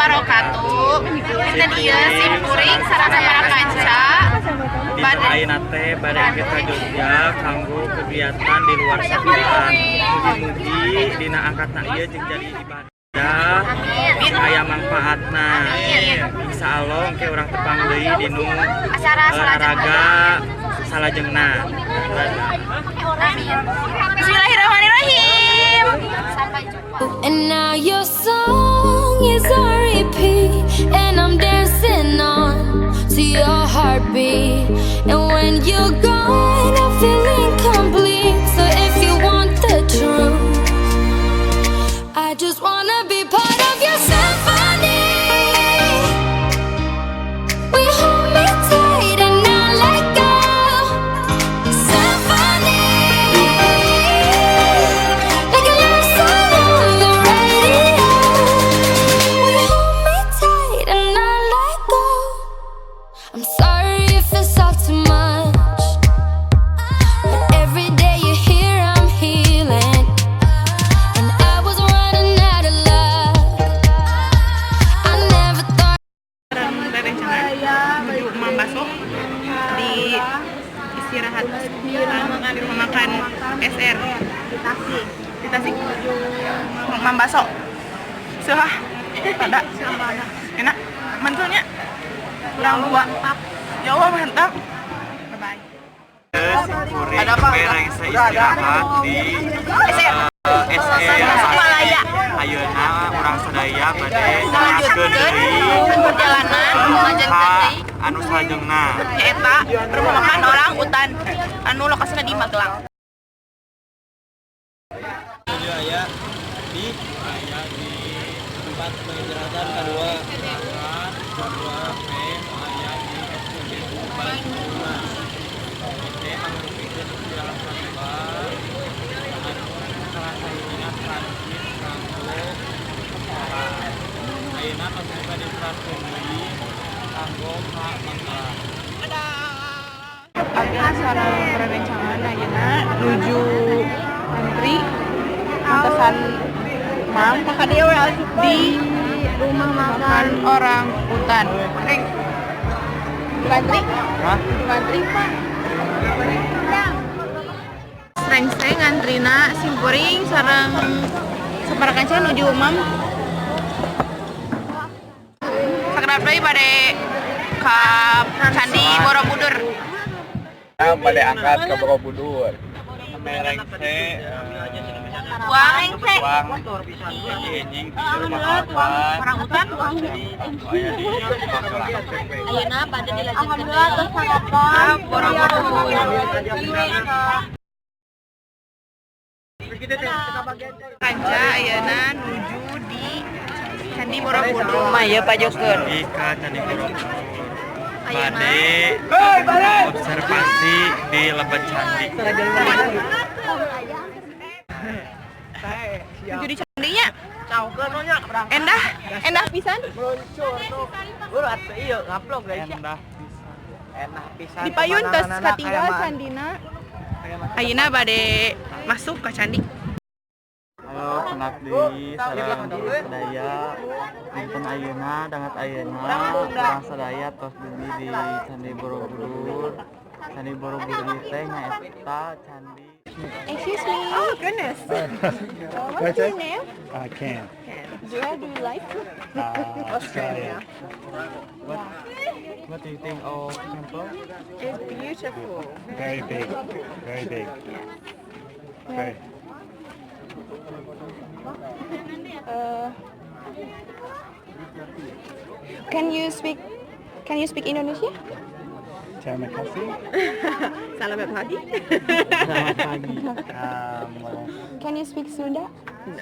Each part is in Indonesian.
wabarakatuh. Kita dia simpuring sareng para kanca. Ayeuna teh bade kita Jogja kanggo kegiatan di luar sekolah. Mugi-mugi dina angkatna ieu jeung jadi ibadah. Aya manfaatna. Insyaallah engke urang tepang deui dinu olahraga salajengna. Bismillahirrahmanirrahim. Sampai jumpa. And now your song is on repeat, and I'm dancing on to your heartbeat. And when you're gone, I feel incomplete. So if you want the truth, I just wanna be part of your symphony. We hold me tight and not let go. Symphony, like a love song on the radio. We hold me tight and not let go. I'm sorry if it's all too much, but every day you're here, I'm healing. And I was running out of love. I never thought. Saya menuju Mambaso di istirahat di rumah makan SR di Tasik Mambaso. Sah ada enak mantunya kurang dua ya Allah mantap. Bye bye. Ada apa? Istirahat di Malaya. Ayeuna urang sadaya bade Lanjutkeun perjalanan lanjut ka deui anu salajengna. eta rumah makan orang hutan anu lokasinya di Magelang. Aya di tempat peristirahatan kedua aya di ayeuna pasukan di Prasumbi kanggo ka Manggalang. Ada sareng perencanaan ayeuna nuju antri antesan Mam di rumah makan orang hutan. Antri? Hah? Antri Pak. Sreng-sreng antrina simpuring sareng saparakanca nuju Mam. Sakedap deui bade ka Candi Borobudur. Bade angkat ke Borobudur. Mereng teh Uang teh. Anjing rumah makan Orang hutan. aya di Magelang. Ayeuna bade dilanjutkeun. Alhamdulillah tos sarapan Borobudur. Kanca ayeuna nuju di Candi Borobudur. Maya pajokeun. Ika Candi Borobudur. Bade observasi di Lebet Candi. Nuju di candinya. Endah pisan. Di payun tos katinggal candina. Ayeuna bade masuk ke candi. Halo, pengabdi sareng sadaya. Dinten ayeuna dangat ayeuna urang sadaya tos dugi di Candi Borobudur. Candi Borobudur ieu teh nyaeta candi. Excuse me. Oh goodness. What's your name? Ken. Where do you like? Australia. What do you think of temple? It's beautiful. Very big. Very big. Very. Can you speak Indonesia? Terima kasih. Selamat pagi. Selamat pagi. Can you speak Sunda?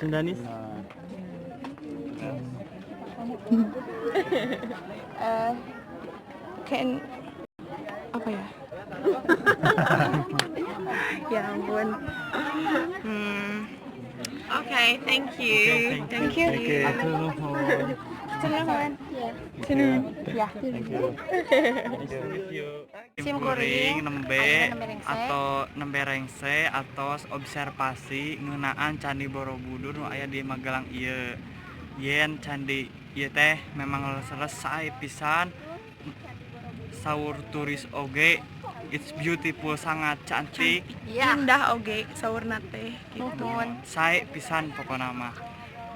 Sundanis? Apa ya? Ya ampun. Okay, thank you. Thank you. Aku nuhun. Senang. Ya. Thank you. Simkuring nembe atau nembe rengse atau observasi ngeunaan Candi Borobudur nu aya di Magelang ieu. yen candi ieu teh memang selesai pisan saur turis oge. It's beautiful, sangat cantik. Indah oge saurna teh gitu. Sae pisan pokona mah.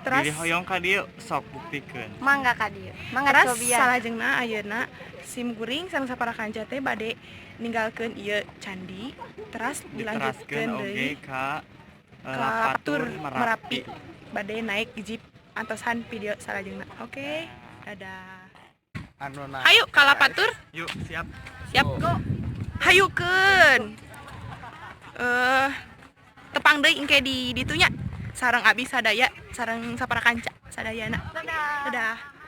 Terus Diri hoyong ka dieu sok buktikeun. Mangga ka dieu. Mangga Terus cobian. salajengna ayeuna sim kuring sareng saparakanca teh bade ninggalkeun ieu candi, terus dilanjutkeun Diteraskeun oge deui ka ka Batur Batur Merapi. Bade naik jeep antosan video salajengna. Oke, dadah. Hayu ka Lapatur. Yuk, siap. Siap go. Hayukeun. Tepang deui engke di ditunya. Sareng abi sadaya, sareng saparakanca sadayana. Dadah.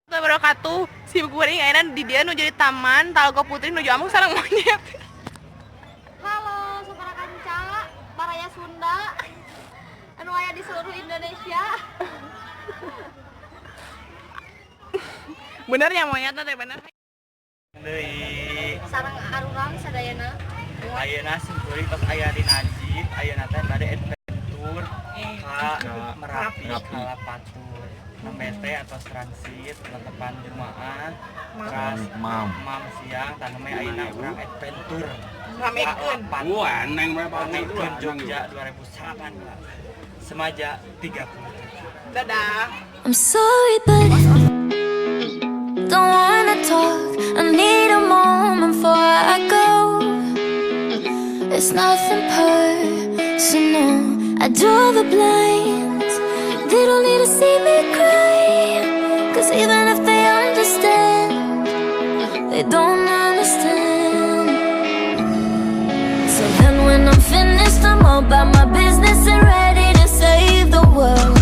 Wabarakatuh. Si kuring ayeuna di dieu nu jadi taman Talago Putri nuju Amung sareng monyet. Halo, saparakanca, Baraya Sunda. Anu aya di seluruh Indonesia. Bener ya monyetna teh bener. Deui Sareng arurang sadayana. ayeuna simkuring pas aya di Najib, ayeuna teh bade adventure ka Merapi ka Lapatur. Nembe teh atau transit tetepan Jumaan. Terus mam siang taneme ayeuna urang adventure. Ramekeun. Wah, neng berapa ke Jogja 2018. Semaja 30. Dadah. I'm sorry, but don't wanna talk. I need a moment before I go. It's nothing personal. I draw the blinds. They don't need to see me cry. 'Cause even if they understand, they don't understand. So then when I'm finished, I'm all about my business and ready to save the world.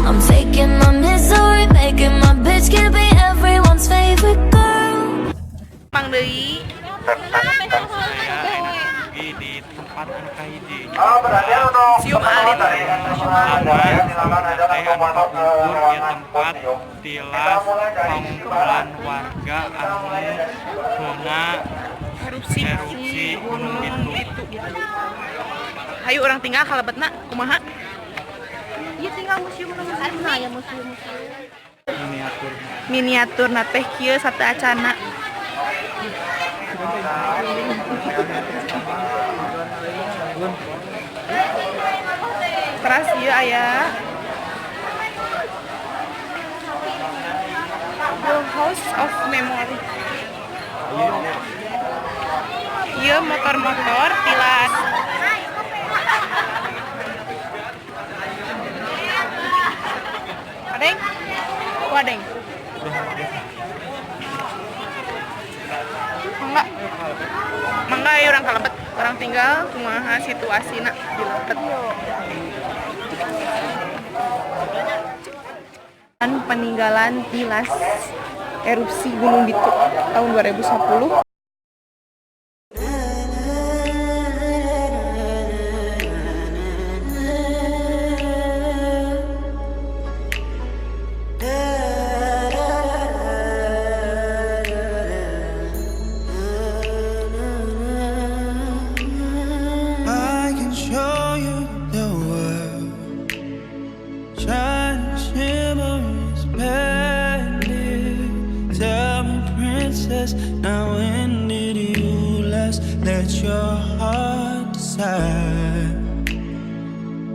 I'm taking my misery, making my bitch can be everyone's favorite girl. Mang deui. Saya pergi di tempat anu kahiji. Sium alit. Tempat tilas pengumpulan warga anu kena Erupsi Gunung Bitu. Hayu orang tinggal kalebetna kumaha? Ieu tinggal museum ya museum. Miniatur. Miniaturna teh kieu sateu acana. Teras ieu aya The House of Memory. Ieu motor-motor tilas. Adeng? Wadeng. Mangga ya orang kalebet, orang tinggal kumaha situasina di Lepet. Dan peninggalan tilas erupsi Gunung Bitu tahun 2010. Now when did you last let your heart decide?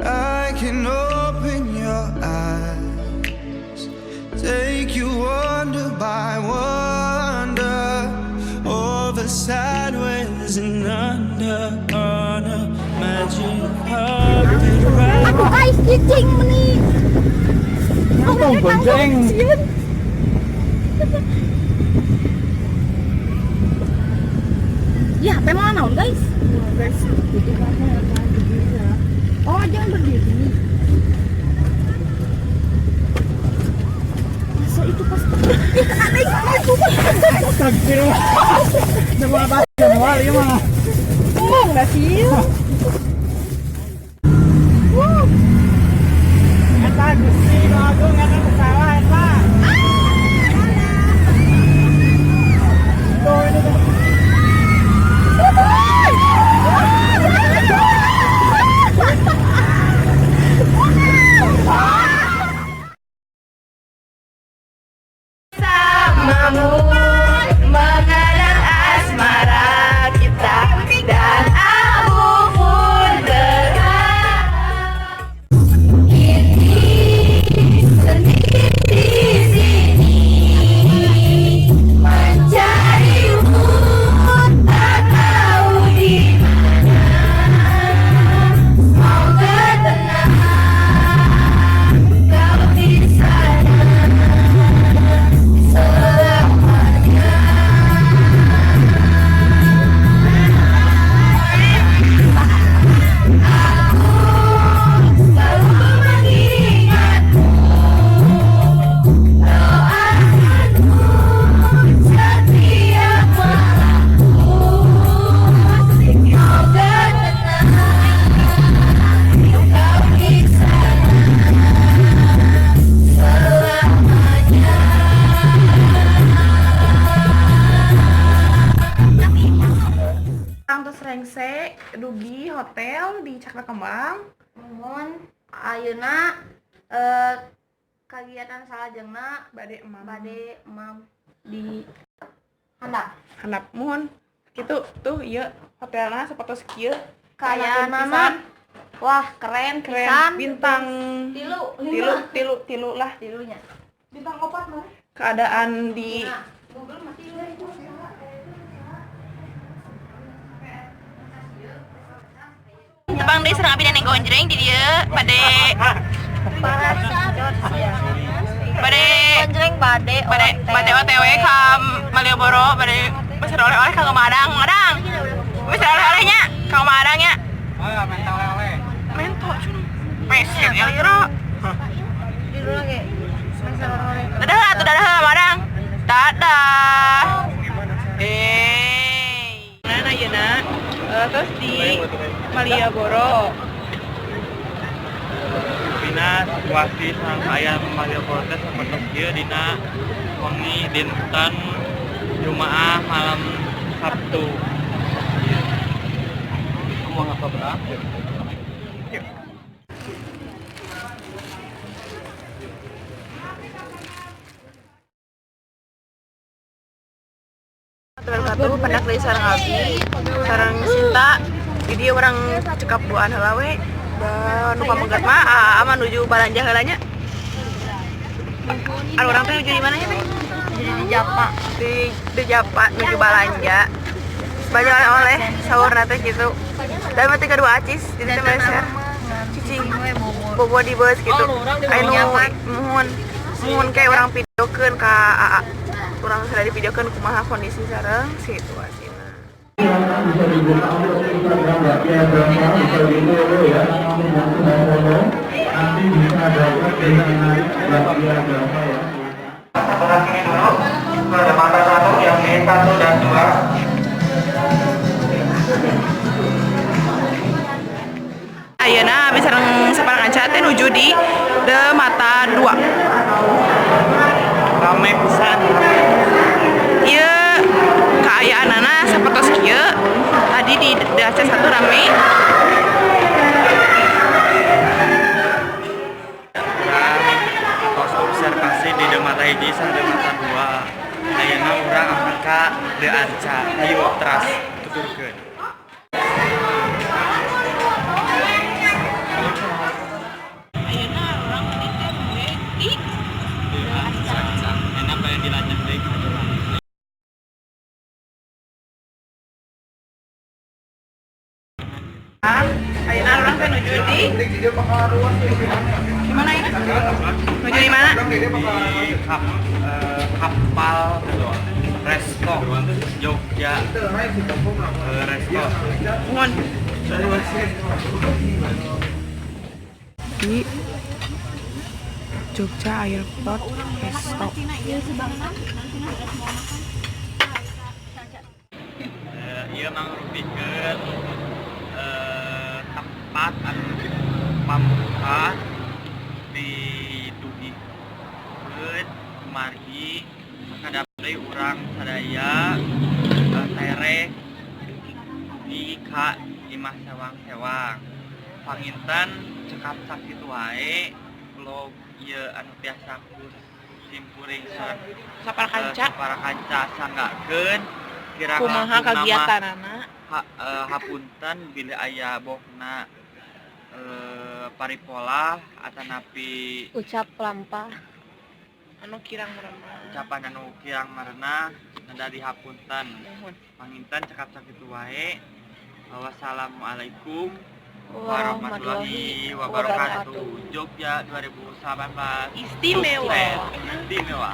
I can open your eyes, take you wonder by wonder, over sideways and under on a magic carpet ride. Aduh guys, cicing meni. Ngomong bonceng. Ya, HP mau naon guys? Oh, jangan berdiri. Masa itu pas aneh itu. Astagfirullah. Nama baca wali mah. Ngomong enggak sih? Eta Gusti nu agung eta pesawat eta. Tuh ini tuh. Nyamuk mengadang asmara kita dan aku pun berharap sendiri di sini mencarimu tak tahu di mana. Semoga tenang kau di sana selamanya. Aku selalu mengingatmu, doakanmu setiap malamku. Semoga tenang kau di sana selamanya. Orang terus rengse dugi hotel di Cakra Kembang. Mohon ayeuna kegiatan salajengna Bade emam. bade emam di handap. Handap mohon gitu tuh iya hotelnya seperti kieu Kayak pisan. nama wah keren Keren pisan. bintang tilu lah tilunya. bintang 4 mah keadaan di Nah, Google mah tilu. Tebang deh serang abi dan gonjreng di dia bade Konjreng bade OTW ka Malioboro bade besar oleh-oleh ka Madang besar oleh-olehnya ka Madangnya Oh, mental oleh. mento cun peset eliro di dulu lagi. dadah Madang dadah mana yeuna terus di Malioboro Dina situasi sang aya Malioboro teh sapertos kieu dina wengi dinten Jumaah malam Sabtu. Mau apa berapa? Wabarakatuh pendak dari sarang abdi sarang Sinta jadi orang cekap buaan helawe dan lupa menggat mah menuju balanja heulanya. Ada orang teh nuju di mana ya teh? Jadi di Japa. Di Japa menuju balanja. Banyak oleh sahur nate gitu. Dan mati kedua acis di teh meser. Cicing bobo di bus gitu. Anu mohon kayak orang videokeun ka AA. Urang sudah divideokeun kumaha kondisi sareng situasina. Bisa dibuka untuk Instagram Baki Agama, bisa di-follow ya. Nanti bisa dapat dengan Baki Agama ya. Sebelah kiri dulu, pada mata satu yang B1 dan 2. Ayeuna abis sareng saparakanca teh nuju di De Mata 2. Rame pisan. Ieu kaayaanana sapertos kieu. Tadi di Daca 1 rame. Tos observasi di Demata 1 sang Demata 2. Ayeuna urang angkat ka De Anca. Ayo teras tuturkeun. Ayeuna urang menitih di De Anca. Enak bae dilanjut deui ka jalan. Ayeuna urang teh nuju di mana ini? Nuju di mana? Di Kapal Resto Jogja Resto. Mohon. Di Jogja Airport Resto. Ieu mangrupikeun tempat anu pambuka di dugi kemari kadapteu urang sadaya tere di ka imah sewang-sewang panginten cekap sakit wae blog ieu anu tiasa simpuringseun Saparakanca saparakanca sanggakeun kira-kira kumaha kagiatanana. hapunten bilih aya bokna paripolah atanapi Ucap lampah. Anu kirang merenah. ucapan anu kirang marena nanda dihapunten. Panginten cekap sakitu wae. Wassalamualaikum warahmatullahi wabarakatuh. Jogja 2018 Istimewa. Istimewa.